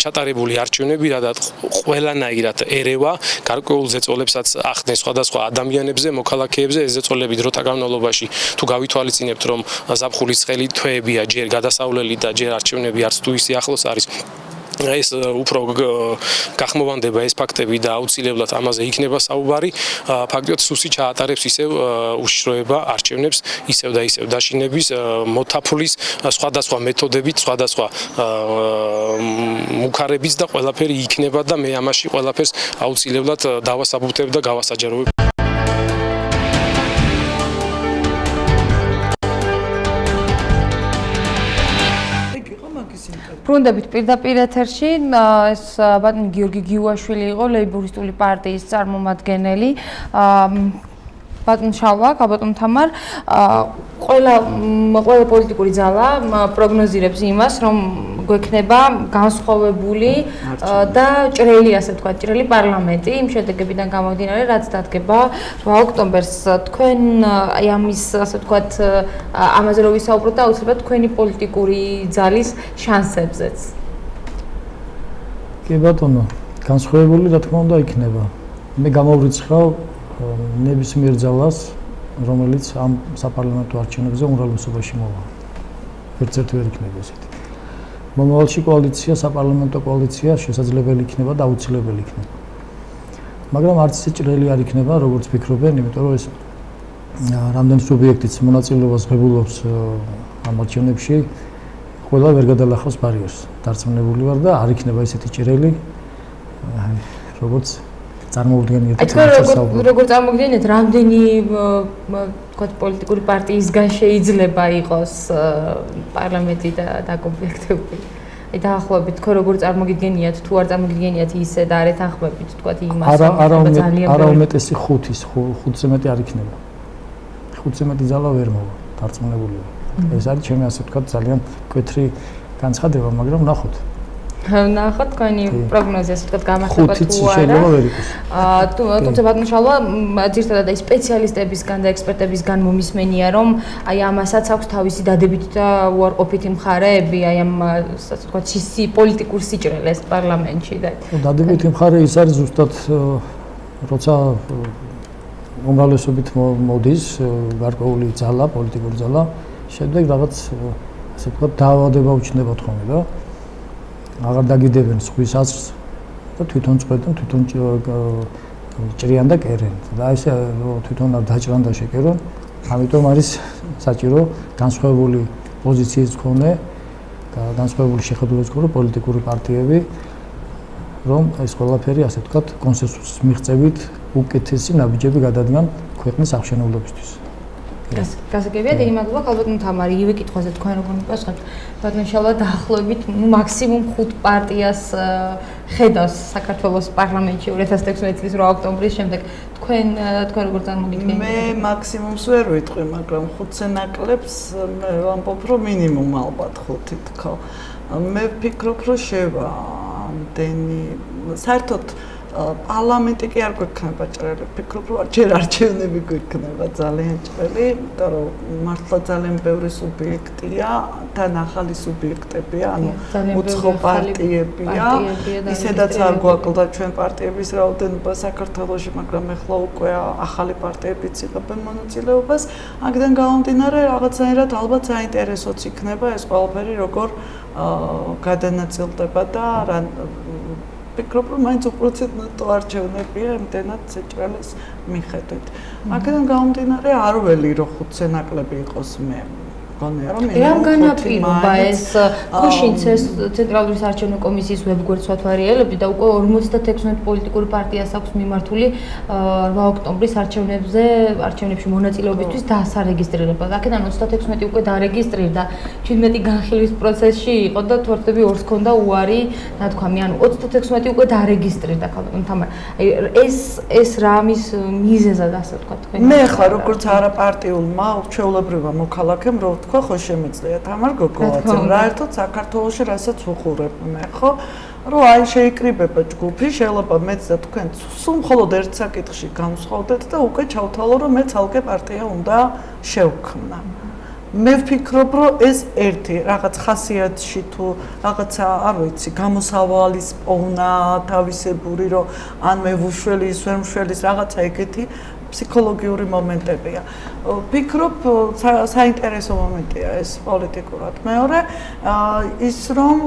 ჩატარებული არჩევნები, რადგან ყველანაირად ერევა გარკვეულ ზეწოლებსაც ახდენს სხვადასხვა ადამიანებზე, მოქალაქეებზე. ეს ზეწოლები დროთა განმავლობაში თუ გავითვალისწინებთ, რომ ზაფხულის ცხელი თვეებია, ჯერ გადასავლელი და ჯერ არჩევნები არც თუ ისე ახლოს არის. ეს უფრო გახმოვანდება ეს ფაქტები და აუცილებლად ამაზე იქნება საუბარი. ფაქტობრივად სუსი ჩაატარებს ისევ უშიშროება არჩევნებს, ისევ და ისევ დაშინების, მოთაფულის სხვადასხვა მეთოდებით, სხვადასხვა მუქარებით და ყველაფერი იქნება და მე ამაში ყველაფერს აუცილებლად დავასაბუთებ და გავასაჯაროებ. ბრუნდებით პირდაპირ ეთერში. ეს ბატონი გიორგი გიუაშვილი იყო, ლეიბორისტული პარტიის წარმომადგენელი. ბატონ შალვა, ბატონ თამარ, ყველა პოლიტიკური ძალა პროგნოზირებს იმას, რომ გვექნება განსხვავებული და ჭრელი, ასე ვთქვათ, ჭრელი პარლამენტი იმ შედეგებიდან გამომდინარე, რაც დადგება 8 ოქტომბერს. თქვენ აი ამის, ასე ვთქვათ, ამაზე რო ვისაუბროთ და აუცილებლად თქვენი პოლიტიკური ძალის შანსებზეც. კი ბატონო, განსხვავებული რა თქმა უნდა იქნება. მე გამოვრიცხავ ნებისმიერ ძალას, რომელიც ამ საპარლამენტო არჩევნებზე უმრავლესობაში მოვა. ერთ-ერთი ვერ იქნება ესეთი. მომავალში კოალიცია, საპარლამენტო კოალიცია შესაძლებელი იქნება და აუცილებელი იქნება. მაგრამ არც ისე ჭრელი არ იქნება, როგორც ფიქრობენ, იმიტომ რომ ეს რამდენი სუბიექტიც მონაწილეობას ღებულობს ამ არჩევნებში, ყველა ვერ გადალახავს ბარიერს. დარწმუნებული ვარ და არ იქნება ესეთი ჭრელი, როგორც წარმოუდგენიათ. როგორ წარმოგიდგენიათ, რამდენი ვთქვათ პოლიტიკური პარტიისგან შეიძლება იყოს პარლამენტი და დაკომპლექტებული? აი დაახლოებით თქვენ როგორ წარმოგიდგენიათ, თუ არ წარმოგიდგენიათ ისე და არ ეთანხმებით ვთქვათ იმას, რომ ძალიან არა უმეტესი 5-ზე მეტი არ იქნება. 5-ზე მეტი ძალა ვერ მოვა, დარწმუნებული ვარ. ეს არის ჩემი ასე ვთქვათ ძალიან მკვეთრი განცხადება, მაგრამ ნახოთ. ნახოთ თქვენი პროგნოზი, ასე ვთქვათ, გამართება თუ არა. შეიძლება ვერ იყოს. თუმცა ბატონ შალვა, ძირითადად აი სპეციალისტებისგან და ექსპერტებისგან მომისმენია, რომ აი ამასაც აქვს თავისი დადებითი და უარყოფითი მხარეები, აი ამ ასე ვთქვათ, პოლიტიკურ სიჭრელეს პარლამენტში და დადებითი მხარე ის არის ზუსტად როცა უმრავლესობით მოდის გარკვეული ძალა, პოლიტიკური ძალა, შემდეგ რაღაც ასე ვთქვათ, დაავადება უჩნდება თქონე და აღარ დაგიდებენ სხვის აზრს და თვითონ წყვეტენ, თვითონ ჭრიან და კერენ. და ესე თვითონ არ დაჭრან და შეკერონ. ამიტომ არის საჭირო განსხვავებული პოზიციის მქონე, განსხვავებული შეხედულების მქონე პოლიტიკური პარტიები, რომ ეს ყველაფერი ასე ვთქვათ, კონსენსუსის მიღწევით უკეთესი ნაბიჯები გადადგან ქვეყნის აღშენებლობისთვის. გასაგებია, დიდი მადლობა, ბატონ თამარი, იგივე კითხვაზე თქვენ როგორ მიპასუხებთ? ბატონ შალვა, დაახლოებით მაქსიმუმ 5 პარტიას ხედავს საქართველოს პარლამენტში 2016 წლის 8 ოქტომბრის შემდეგ. თქვენ როგორ წარმოგიდგენიათ? მე მაქსიმუმს ვერ ვიტყვი, მაგრამ 5-ზე ნაკლებს მე ვამბობ, რომ მინიმუმ ალბათ 5 თქო. მე ვფიქრობ, რომ შევა ამდენი საერთოდ პარლამენტი კი არ გვექნება ჭრელი. ვფიქრობ, რომ ჯერ არჩევნები გვექნება ძალიან ჭრელი, იმიტომ რომ მართლა ძალიან ბევრი სუბიექტია, თან ახალი სუბიექტებია, ანუ უცხო პარტიებია. ისედაც არ გვაკლდა ჩვენ პარტიების რაოდენობა საქართველოში, მაგრამ ეხლა უკვე ახალი პარტიებიც იღებენ მონაწილეობას. აქედან გამომდინარე, რაღაცნაირად ალბათ საინტერესოც იქნება ეს ყველაფერი, როგორ გადანაწილდება და რა ვფიქრობ, რომ მაინც უპროცენტო არჩევნებია იმდენად სიჭრელის მიხედვით. აქედან გამომდინარე, არ ველი რომ 5-ზე ნაკლები იყოს მე. მგონია რომ რამ განაპირობა ეს ქუშინცეს ცენტრალური საარჩევნო კომისიის ვებგვერდს ვათვალიერებდი და უკვე 56 პოლიტიკური პარტიას აქვს მიმართული 8 ოქტომბრის არჩევნებში მონაწილეობისთვის დასარეგისტრირება. აქედან 36 უკვე დარეგისტრირდა, 17 განხილვის პროცესში იყო და თორთები 2-ს ჰქონდა უარი ნათქვამი. ანუ 36 უკვე დარეგისტრირდა ქალბატონ თამარ. აი ეს რამის მიზეზად ასე ვთქვათ თქვენ. მე ხარ როგორც არაპარტიულმა ჩვეულებრივმა მოქალაქემ რო თქვა ხო შემიძლია თამარ გოგოაძემ რა ერთად საქართველოში რასაც უყურებ მე ხო რომ აი შეიკრიბება ჯგუფი შეიძლება მეც და თქვენ სულ მხოლოდ ერთ საკითხში განსხვავდეთ და უკვე ჩავთვალო რომ მე ცალკე პარტია უნდა შევქმნა მე ვფიქრობ, რომ ეს ერთი რაღაც ხასიათში თუ რაღაცა, არ ვიცი, გამოსავალის პოვნა, თავისებური, რომ ან მე ვუშველის, ვერ მშველის, რაღაცა ეგეთი ფსიქოლოგიური მომენტებია. ვფიქრობ, საინტერესო მომენტია ეს პოლიტიკურად. მეორე, ის რომ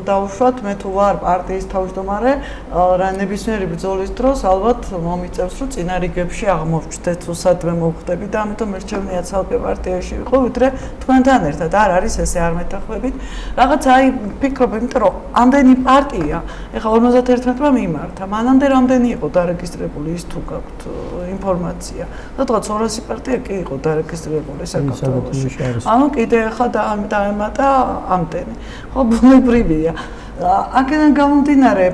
დავუშვათ, მე თუ ვარ პარტიის თავმჯდომარე, რა ნებისმიერი ბრძოლის დროს ალბათ მომიწევს, რომ წინა რიგებში აღმოვჩნდეთ, უსადმე მოვხდები და ამიტომ მერჩევნია ცალკე პარტიაში ვიყო, ვიდრე თქვენთან ერთად. არ არის ესე, არ მეთანხმებით. რაღაც ვფიქრობ, იმიტომ რომ ამდენი პარტია, ეხლა 51-მა მიმართა, მანამდე რამდენი იყო დარეგისტრირებული ის თუ გაქვთ ინფორმაცია. სადღაც 200 პარტია კი იყო დარეგისტრირებული საქართველოში. ანუ კიდე ახლა დაემატა ამდენი. ხო, ბუნებრივია. აქედან გამომდინარე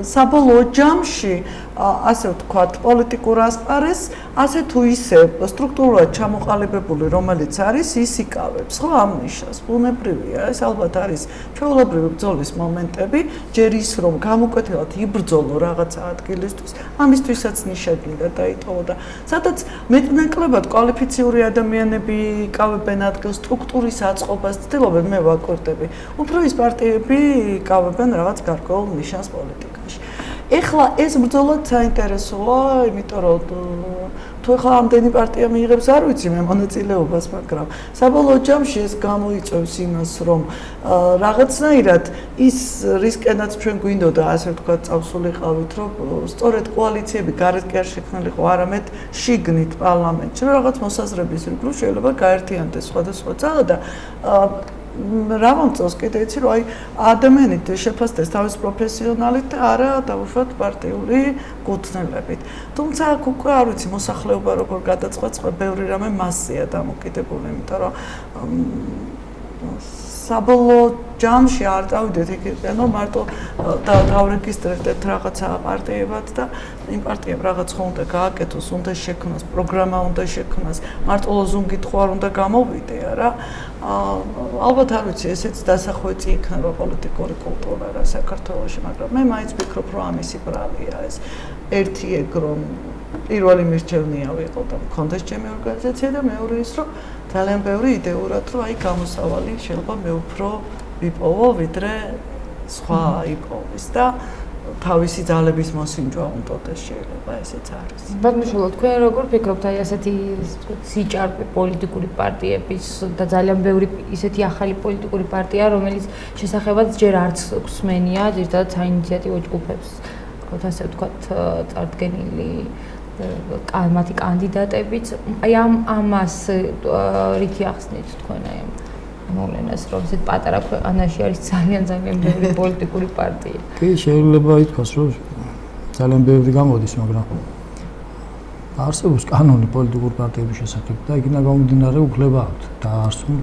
საბოლოო ჯამში, ასე ვთქვათ, პოლიტიკურ ასპარეზს, ასე თუ ისე სტრუქტურულად ჩამოყალიბებული, რომელიც არის, ის იკავებს, ხო, ამ ნიშას. ბუნებრივია, ეს ალბათ არის ჩვეულებრივი ბრძოლის მომენტები, ჯერ ის რომ გამოკვეთილად იბრძოლო რაღაცა ადგილისთვის, ამისთვისაც ნიშა გინდა დაიტოვო და სადაც მეტნაკლებად კვალიფიციური ადამიანები იკავებენ ადგილს, სტრუქტურის აწყობას ცდილობენ, მე ვაკვირდები. უფრო ის პარტიები იკავებენ რაღაც გარკვეულ ნიშანს პოლიტიკაში. ეხლა ეს ბრძოლაც საინტერესოა, იმიტომ რომ თუ ეხლა ამდენი პარტია მიიღებს, არ ვიცი მე მონაწილეობას, მაგრამ საბოლოო ჯამში ეს გამოიწვევს იმას, რომ რაღაცნაირად ის რისკენაც ჩვენ გვინდოდა, ასე ვთქვათ, წავსულიყავით, რომ სწორედ კოალიციები გარეთ კი არ შექმნილიყო, არამედ შიგნით პარლამენტში, რომ რაღაც მოსაზრების ირგვლივ შეიძლება გაერთიანდეს სხვადასხვა ძალა და რა მომწონს კიდე იცი რომ აი ადამიანით შეფასდეს თავის პროფესიონალით და არა დავუშვათ პარტიული კუთვნილებით. თუმცა აქ უკვე არ ვიცი მოსახლეობა როგორ გადაწყვეტს, ბევრი რამე მასზეა დამოკიდებული, იმიტომ რომ საბოლოო ჯამში არ წავიდეთ იქიდან, რომ მარტო დავრეგისტრირდეთ რაღაცა პარტიებად და იმ პარტიამ რაღაც ხო უნდა გააკეთოს, უნდა შექმნას, პროგრამა უნდა შექმნას, მარტო ლოზუნგით ხო არ უნდა გამოვიდე რა. ალბათ არ ვიცი, ესეც დასახვეწი იქნება პოლიტიკური კულტურა რა საქართველოში, მაგრამ მე მაინც ვფიქრობ, რომ ამისი ბრალია ეს. ერთი ეგ რომ პირველი მირჩევნია ვიყო და მქონდეს ჩემი ორგანიზაცია და მეორე ის რომ ძალიან ბევრი იდეურად რომ აი გამოსავალი შეიძლება მე უფრო ვიპოვო, ვიდრე სხვა იპოვის და თავისი ძალების მოსინჯვა უნდოდეს შეიძლება ესეც არის. ბატონიშვილო, თქვენ როგორ ფიქრობთ აი ასეთი სიჭარბე პოლიტიკური პარტიების და ძალიან ბევრი ისეთი ახალი პოლიტიკური პარტია, რომელიც შესახებაც ჯერ არც გვსმენია, ზირთადად საინიციატივო ჯგუფებს, ასე ვთქვათ, წარდგენილი მათი კანდიდატებიც, აი ამას რითი ახსნით თქვენ აი მოვლენას, რომ ესეთ პატარა ქვეყანაში არის ძალიან ბევრი პოლიტიკური პარტია. კი, შეიძლება ითქვას, რომ ძალიან ბევრი გამოდის, მაგრამ არსებობს კანონი პოლიტიკური პარტიების შესახებ და იქიდან გამომდინარე უფლება აქვთ დაარსონ.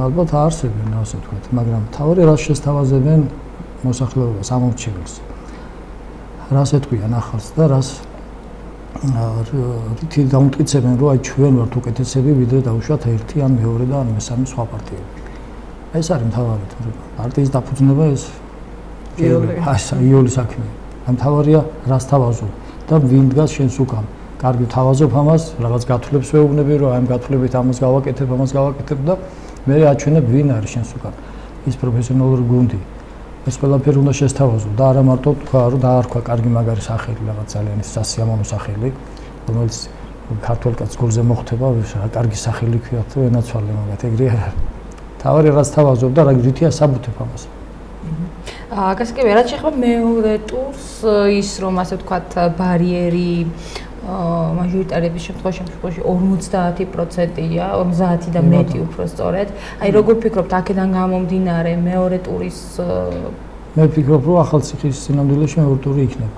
ალბათ არსებენ, ასე ვთქვათ, მაგრამ თავი რას შესთავაზებენ მოსახლეობას ამორჩეველს. რას ეთქვიან ახალს და რას რითი დამტკიცებენ, რომ აი ჩვენ ვართ უკეთესები, ვიდრე დავუშვათ ერთი ან მეორე და ან მესამე სხვა პარტიები. ეს არის მთავარი თორე პარტიის დაფუძნება ეს იული საქმე. ამ თავარია რას თავაზობ და ვინ დგას შენს უკან. კარგი თავაზობ ამას, რაღაც გათვლებს ვეუბნები, რომ აი ამ გათვლებით ამას გავაკეთებ და მე აჩვენებ ვინ არის შენს უკან. ის პროფესიონალური გუნდი. ეს ყველაფერი უნდა შესთავაზო და არა მარტო თქვა რომ დაარქვა კარგი მაგარი სახელი რაღაც ძალიან სასიამოვნო სახელი რომელიც ქართულ კაცს გულზე მოხვდება რა კარგი სახელი ქვიათ თუ ენაცვალე მაგათ ეგრე არ არის. თავარი რაც თავაზობ და რა რითია საბუთებ ამას. გასაგებია რაც შეეხება მეორე ტურს ის რომ ასე ვთქვათ ბარიერი მაჟორიტარების შემთხვევაში 50%-ია, 50 და მეტი უფრო სწორედ. აი როგორ ფიქრობთ, აქედან გამომდინარე მეორე ტურის მე ვფიქრობ, რომ ახალციხის სინამდვილეში მეორე ტური იქნება.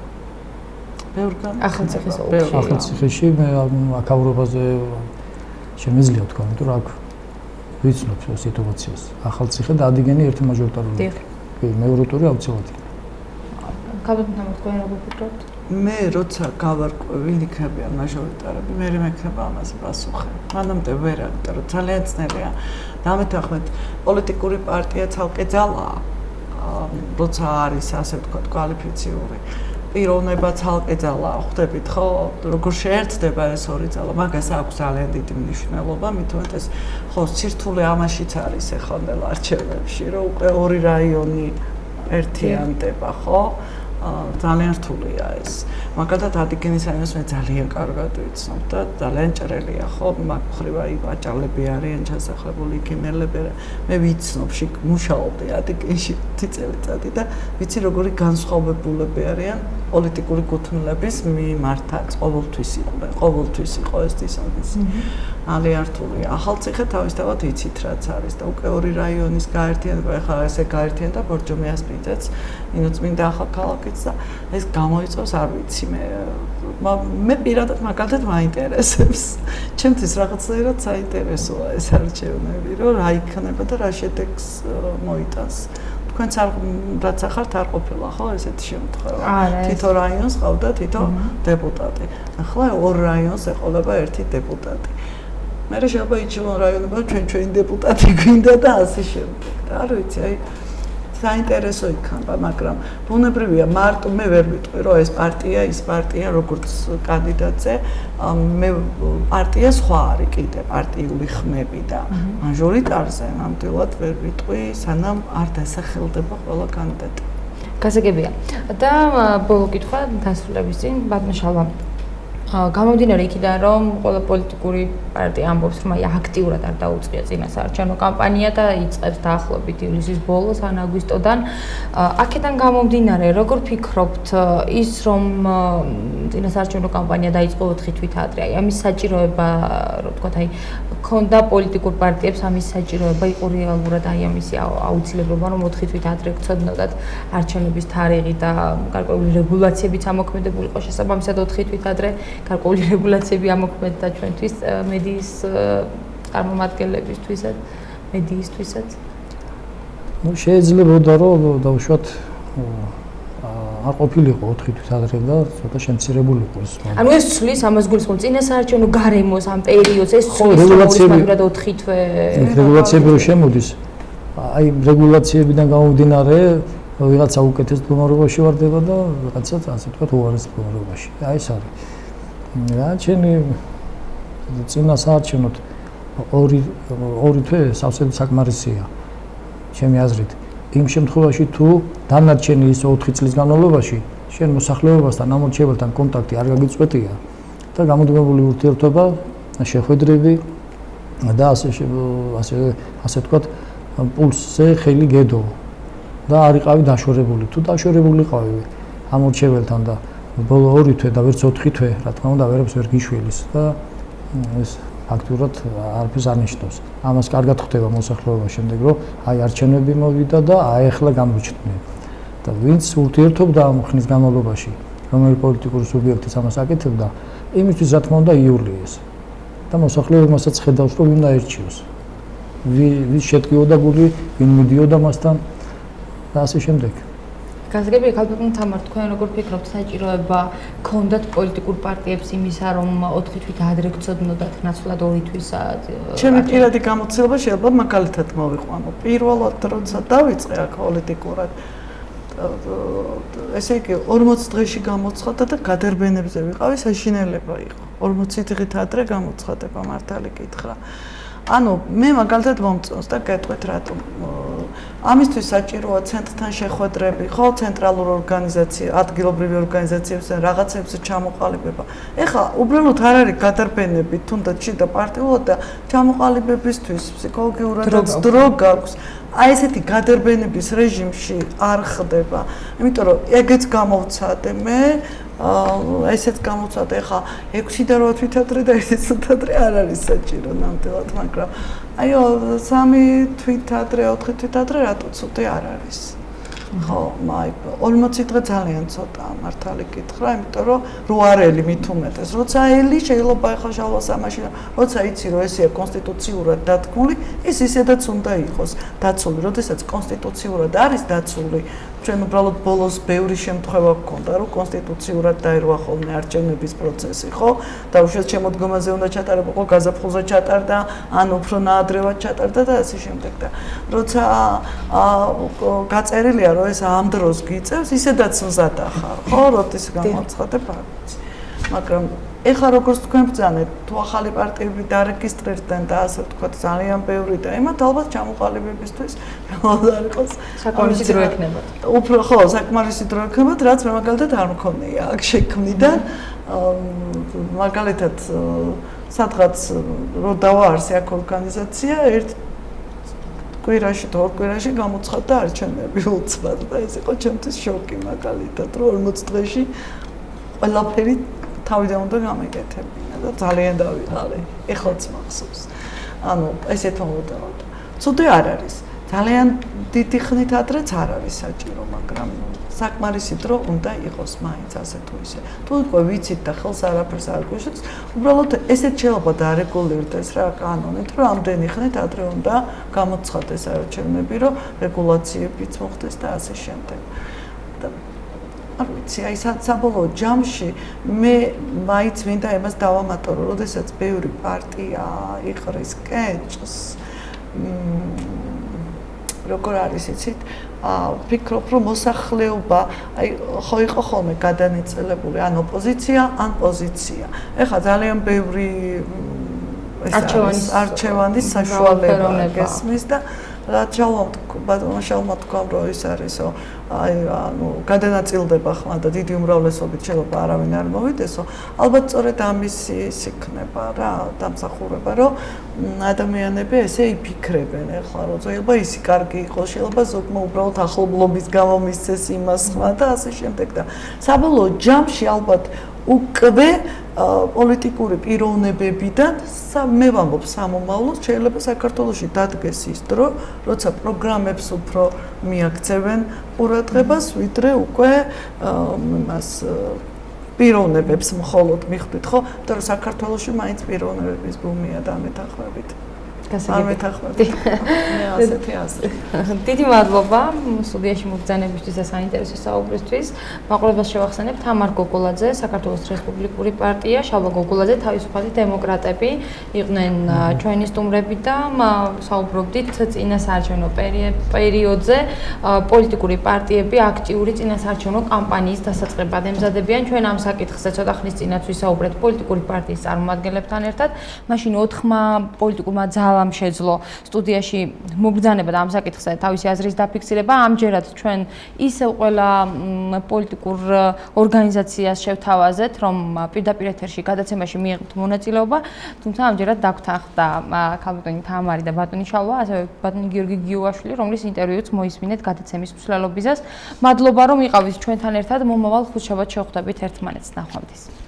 ახალციხის ოლქში. ახალციხეში მე აკავრობაზე შემიძლია თქვა, იმიტომ რომ აქ ვიცნობ სიტუაციას. ახალციხე და ადიგენი ერთი მაჟორიტარული. კი, მეორე ტური აუცილებლად. კაბინეტთან თქვენ როგორ ფიქრობთ? მე როცა გავარკვევ ვინ იქნებიან მაჟორიტარები, მე მექნება ამაზე პასუხი. მანამდე ვერ, იმიტომ რომ ძალიან ძნელია. დამეთანხმეთ, პოლიტიკური პარტია ცალკე ძალაა, როცა არის ასე ვთქვათ, კვალიფიციური. პიროვნება ცალკე ძალა ხვდებით ხო როგორ შეერთდება ეს ორი ძალა მაგას აქვს ძალიან დიდი მნიშვნელობა მით უმეტეს ხო სირთულე ამაშიც არის ეხლა არჩევნებში რომ უკვე ორი რაიონი ერთიანდება ხო ძალიან რთულია ეს მაგალითად ადიგენის რაიონს მე ძალიან კარგად ვიცნობ და ძალიან ჭრელია ხო მაგ მხრივ აი ვაჭალები არიან ჩასახლებული იქიმელები მე ვიცნობ მუშაობდი ადიგენში 10 წელიწადი და ვიცი როგორი განსხვავებულები არიან პოლიტიკური კუთვნილების მიმართაც ყოველთვის იყო ეს დისონანსი ძალიან რთულია ახალციხე თავისთავად იცით რაც არის და უკვე ორი რაიონის გაერთიანება ეხლა ესე გაერთიანდა ბორჯომეას პიტეც ინოცმინდა ახალქალაქიც და ეს გამოიწვევს არ ვიცი მე პირადად მაგალითად მაინტერესებს ჩემთვის რაღაცნაირად საინტერესოა ეს არჩევნები რომ რა იქნება და რა შედეგს მოიტანს თქვენც რაც ახართ არ ყოფილა ხო ესეთი შემთხვევა თითო რაიონს ყავდა თითო დეპუტატი ახლა ორ რაიონს ეყოლება ერთი დეპუტატი მე შეიძლება იჩვენ რაიონებად ჩვენი დეპუტატი გვინდა და ასე შემდეგ და არ ვიცი აი საინტერესო იქნება მაგრამ ბუნებრივია მარტო მე ვერ ვიტყვი რომ ეს პარტია ის პარტია როგორც კანდიდატზე მე პარტია სხვა არის კიდე პარტიული ხმები და მაჟორიტარზე ნამდვილად ვერ ვიტყვი სანამ არ დასახელდება ყველა კანდიდატი გასაგებია და ბოლო კითხვა დასრულების წინ ბატონშალვა გამომდინარე იქიდან რომ ყველა პოლიტიკური პარტია ამბობს რომ აი აქტიურად არ დაუწყია წინასაარჩევნო კამპანია და იწყებს დაახლოებით ივლისის ბოლოს ან აგვისტოდან აქედან გამომდინარე როგორ ფიქრობთ ის რომ წინასაარჩევნო კამპანია დაიწყო 4 თვით ადრე აი ამის საჭიროება რო ვთქვათ აი ქონდა პოლიტიკურ პარტიებს ამის საჭიროება იყო რეალურად აი ამისი აუცილებლობა რომ 4 თვით ადრე გწოდნოდათ არჩევნების თარიღი და გარკვეული რეგულაციებიც ამოქმედებული იყო შესაბამისად 4 თვით ადრე გარკვეული რეგულაციები ამოქმედდა ჩვენთვის მედიის წარმომადგენლებისთვისაც მედიისთვისაც ну შეიძლება რომ დავუშვათ არ ყოფილიყო 4 თვით ადრე და ცოტა შემცირებულიყო ეს ანუ ეს ცვლის ამას გულისხმობს წინასაარჩევნო გარემოს ამ პერიოდს ეს ცვლის რეგულაციებად 4 თვე რეგულაციები რო შემოდის აი რეგულაციებიდან გამომდინარე ვიღაცა უკეთეს მდგომარეობაში ვარდება და ვიღაცა ასე თქვა უარეს მდგომარეობაში აი ეს არის რა ჩენი წინასაარჩევნოთ ორი თვე სავსებით საკმარისია ჩემი აზრით იმ შემთხვევაში თუ დანარჩენი ის 4 წლის განმავლობაში შენ მოსახლეობასთან ამორჩეველთან კონტაქტი არ გაგიწყვეტია და გამოდმებული ურთიერთობა შეხვედრები და ასე თქვა პულსზე ხელი გედო და არ იყავი დაშორებული თუ დაშორებული ყავი ამორჩეველთან და ბოლო 2 თვე და ვერც 4 თვე რა თქმა უნდა ვერებს ვერ გიშველის და ეს ფაქტურად არაფერს არ ნიშნავს. ამას კარგად ხვდება მოსახლეობა შემდეგ რომ აი არჩევნები მოვიდა და აი ახლა გამოჩნდნენ. და ვინც ურთიერთობდა ამ ხნის განმავლობაში, რომელი პოლიტიკური სუბიექტიც ამას აკეთებდა, იმისთვის რა თქმა უნდა იულიეს. და მოსახლეობასაც ხედავს რომ უნდა ერჩიოს. ვის შედგიოდა გული, ვინ მიდიოდა მასთან და ასე შემდეგ. გასაგებია ქალბატონ თამარ თქვენ როგორ ფიქრობთ საჭიროება გქონდათ პოლიტიკურ პარტიებს იმისა რომ 4 თვით ადრე გწოდნოდათ ნაცვლად 2 თვისა ჩემი პირადი გამოცდილება შეიძლება მაგალითად მოვიყვანო პირველად როცა დავიწყე აქ პოლიტიკურად ესე იგი 40 დღეში გამოცხადდა და გადარბენებზე ვიყავი საშინელება იყო 40 დღით ადრე გამოცხადება მართალი კითხრა ანუ მე მაგალითად მომწონს და გეტყვით რატომ ამისთვის საჭიროა ცენტრთან შეხვედრები, ხო, ცენტრალურ ორგანიზაციებს, ადგილობრივი ორგანიზაციებს რაღაცებს ჩამოყალიბება. ეხლა უბრალოდ არ არის გადარბენები, თუნდაც შიდა პარტიულად და ჩამოყალიბებისთვის ფსიქოლოგიურადაც დრო გაქვს. აი ესეთი გადარბენების რეჟიმში არ ხდება. იმიტომ რომ ეგეც გამოვცადე მე ესეც გამოვცადე ახლა 6 და 8 თვით ადრე და 1 წუთით ადრე არ არის საჭირო ნამდვილად, მაგრამ აი 3 თვით ადრე, 4 თვით ადრე რატო ცოტა არ არის. ხო, მაი 40 დღე ძალიან ცოტაა მართალი კითხრა, იმიტომ რომ რო არელი მით უმეტეს, როცა ელი შეიძლება ახლა შალვას ამაში, როცა იცი რომ ესეა კონსტიტუციურად დათქმული, ის ისედაც უნდა იყოს დაცული, როდესაც კონსტიტუციურად არის დაცული ჩვენ უბრალოდ ბოლოს ბევრი შემთხვევა გქონდა, რომ კონსტიტუციურად დაირღვა ხოლმე არჩევნების პროცესი, ხო? და უშუალოდ შემოდგომაზე უნდა ჩატარებულიყო, გაზაფხულზე ჩატარდა, ან უფრო ნაადრევად ჩატარდა და ასე შემდეგ და როცა გაწერილია, რომ ეს ამ დროს გიწევს, ისედაც მზად ახარ, ხო? როდის გამოცხადებ არ ვიცი. მაგრამ ეხლა როგორც თქვენ ბრძანეთ, თუ ახალი პარტიები დარეგისტრირდნენ და ასე ვთქვათ, ძალიან ბევრი და იმათ ალბათ ჩამოყალიბებისთვის არ იყოს საკმარისი დრო ექნებათ. უფრო ხო, საკმარისი დრო ექნებათ, რაც მე მაგალითად არ მქონია აქ შექმნიდან. მაგალითად, სადღაც რო დავაარსე აქ ორგანიზაცია, ერთ კვირაში, ორ კვირაში გამოცხადდა არჩევნები უცბად და ეს იყო ჩემთვის შოკი მაგალითად, რომ 40 დღეში ყველაფერი თავიდან უნდა გამეკეთებინა და ძალიან დავიღალე. ეხლაც მახსოვს. ანუ ესეთ მომენტად. ცუდი არ არის. ძალიან დიდი ხნით ადრეც არ არის საჭირო, მაგრამ საკმარისი დრო უნდა იყოს მაინც ასე თუ ისე. თუ უკვე ვიცით და ხელს არაფერს არ გვეშებს, უბრალოდ ესეთ შეიძლება დარეგულირდეს რა კანონით, რომ ამდენი ხნით ადრე უნდა გამოცხადდეს არჩევნები, რომ რეგულაციებიც მოხდეს და ასე შემდეგ. არ ვიცი, აი საბოლოო ჯამში მე მაინც მინდა იმას დავამატო, რომ შესაძაც ბევრი პარტია იყრის კეჭს. როგორ არის იცით? ვფიქრობ, რომ მოსახლეობა, აი ხო იყო ხოლმე გადანაწილებული ან ოპოზიცია, ან პოზიცია. ეხლა ძალიან ბევრი არჩევანის საშუალება გესმის და რაც შალმა თქვა, რომ ის არისო, აი ანუ გადანაწილდება ხმა და დიდი უმრავლესობით შეიძლება არავინ არ მოვიდესო, ალბათ სწორედ ამის ის იქნება რა, დამსახურება, რომ ადამიანები ესე იფიქრებენ ეხლა, რომ შეიძლება ისი კარგი იყოს, შეიძლება ზოგმა უბრალოდ ახლობლობის გამო მისცეს იმას ხმა და ასე შემდეგ და საბოლოო ჯამში ალბათ უკვე პოლიტიკური პიროვნებებიდან მე ვამბობ სამომავლოდ შეიძლება საქართველოში დადგეს ის დრო, როცა პროგრამებს უფრო მიაქცევენ ყურადღებას, ვიდრე უკვე იმას პიროვნებებს მხოლოდ მიხვდით, ხო? იმიტომ რომ საქართველოში მაინც პიროვნებების ბუმია დამეთანხმებით. გასაგებია. მე ასეთი აზრი. დიდი მადლობა სტუდიაში მობრძანებისთვის და საინტერესო საუბრისთვის. მაყურებელს შევახსენებ თამარ გოგოლაძე, საქართველოს რესპუბლიკური პარტია, შალვა გოგოლაძე, თავისუფალი დემოკრატები იყვნენ ჩვენი სტუმრები და საუბრობდით წინასაარჩევნო პერიოდზე პოლიტიკური პარტიები აქტიური წინასაარჩევნო კამპანიის დასაწყებად ემზადებიან. ჩვენ ამ საკითხზე ცოტა ხნის წინაც ვისაუბრეთ პოლიტიკური პარტიის წარმომადგენლებთან ერთად. მაშინ 4-მა პოლიტიკურმა ძალამ შეძლო სტუდიაში მობრძანება და ამ საკითხზე თავისი აზრის დაფიქსირება. ამჯერად ჩვენ ისევ ყველა პოლიტიკურ ორგანიზაციას შევთავაზეთ, რომ პირდაპირ ეთერში გადაცემაში მიიღოთ მონაწილეობა, თუმცა ამჯერად დაგვთანხმდა ქალბატონი თამარი და ბატონი შალვა, ასევე ბატონი გიორგი გიუაშვილი, რომლის ინტერვიუც მოისმინეთ გადაცემის მსვლელობისას. მადლობა რომ იყავით ჩვენთან ერთად. მომავალ ხუთშაბათს შევხვდებით ერთმანეთს. ნახვამდის.